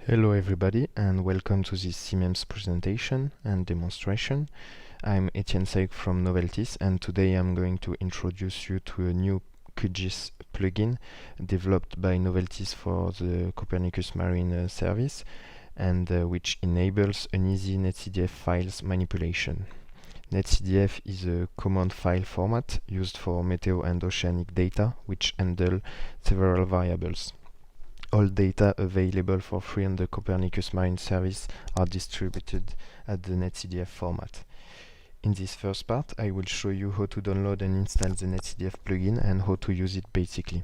Hello everybody and welcome to this CMEMS presentation and demonstration. I'm Etienne Saïk from Noveltis, and today I'm going to introduce you to a new QGIS plugin developed by Noveltis for the Copernicus Marine service, and which enables an easy NetCDF files manipulation. NetCDF is a command file format used for meteo and oceanic data, which handle several variables. All data available for free on the Copernicus Marine Service are distributed at the NetCDF format. In this first part, I will show you how to download and install the NetCDF plugin and how to use it basically.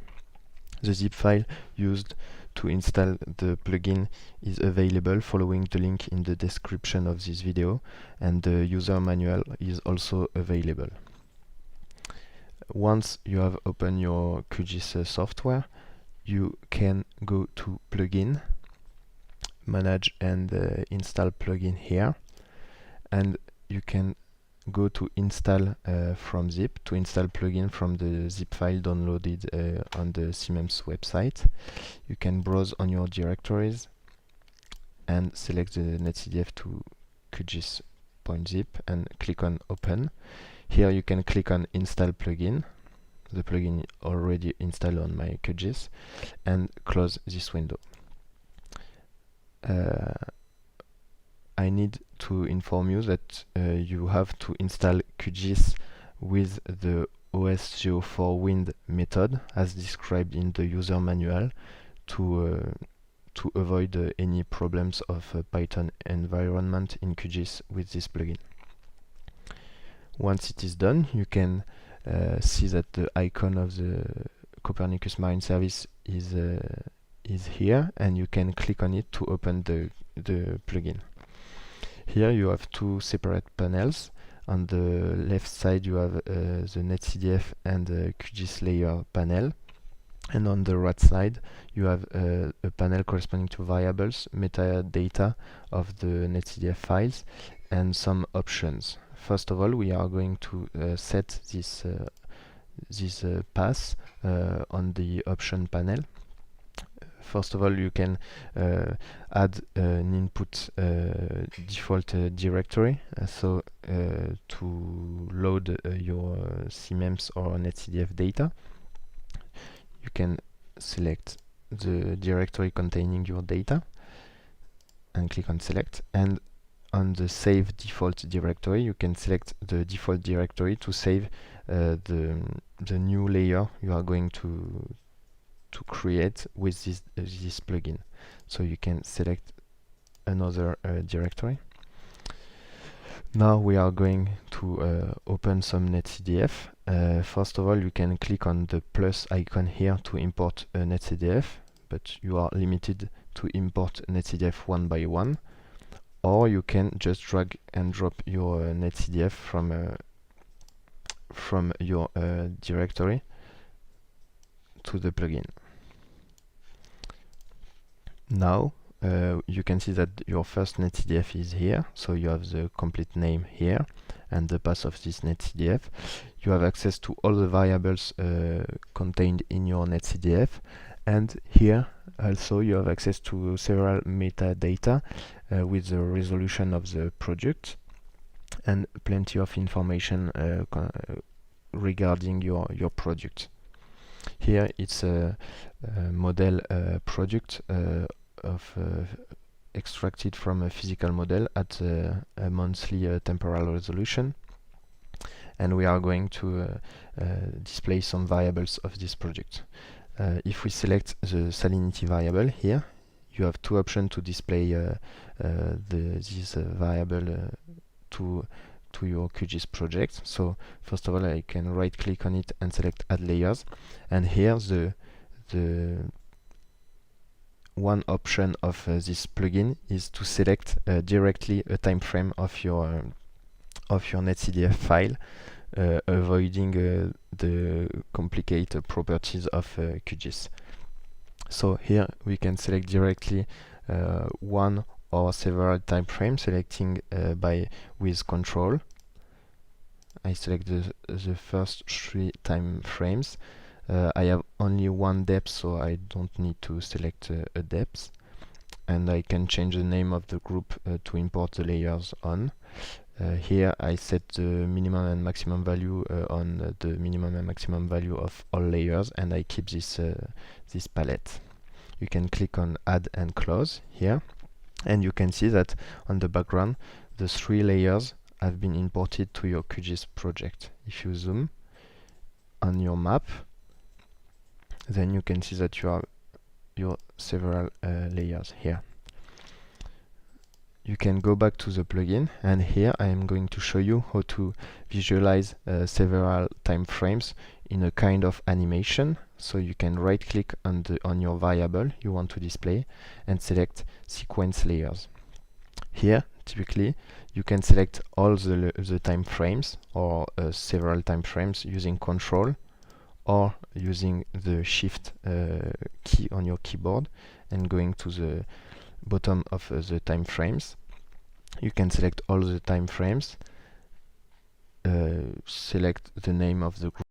The zip file used to install the plugin is available following the link in the description of this video, and the user manual is also available. Once you have opened your QGIS software, you can go to plugin, manage and install plugin here, and you can go to install from zip to install plugin from the zip file downloaded on the CMEMS website. You can browse on your directories and select the NetCDF to QGIS.zip and click on open. Here you can click on install plugin. The plugin already installed on my QGIS, and close this window. I need to inform you that you have to install QGIS with the OSGeo4Wind method as described in the user manual to avoid any problems of Python environment in QGIS with this plugin. Once it is done, you can see that the icon of the Copernicus Marine Service is here, and you can click on it to open the plugin. Here you have two separate panels. On the left side you have the NetCDF and the QGIS layer panel, and on the right side you have a panel corresponding to variables, metadata of the NetCDF files, and some options. First of all, we are going to set this path on the option panel. First of all, you can add an input default directory, so to load your CMEMS or NetCDF data. You can select the directory containing your data and click on select, and on the save default directory you can select the default directory to save the new layer you are going to create with this plugin. So you can select another directory. Now we are going to open some NetCDF. First of all, you can click on the plus icon here to import a NetCDF, but you are limited to import NetCDF one by one, or you can just drag and drop your NetCDF from your directory to the plugin. Now you can see that your first NetCDF is here, so you have the complete name here and the path of this NetCDF. You have access to all the variables contained in your NetCDF, and here also you have access to several metadata with the resolution of the project and plenty of information regarding your project. Here it's a model project extracted from a physical model at a monthly temporal resolution, and we are going to display some variables of this project. If we select the salinity variable here, you have two options to display this variable to your QGIS project. So first of all, I can right click on it and select add layers, and here the one option of this plugin is to select directly a time frame of your NetCDF file, avoiding the complicated properties of QGIS. So here we can select directly one or several time frames, selecting with control. I select the first 3 time frames. I have only one depth, so I don't need to select a depth. and I can change the name of the group to import the layers on. Here I set the minimum and maximum value on the minimum and maximum value of all layers, and I keep this palette. You can click on add and close here, and you can see that on the background the 3 layers have been imported to your QGIS project. If you zoom on your map, then you can see that you have your several layers here. You can go back to the plugin, and here I am going to show you how to visualize several time frames in a kind of animation. So you can right click on your variable you want to display and select sequence layers. Here typically you can select all the time frames or several time frames using Control or using the Shift key on your keyboard and going to the bottom of the time frames. You can select all the time frames, select the name of the group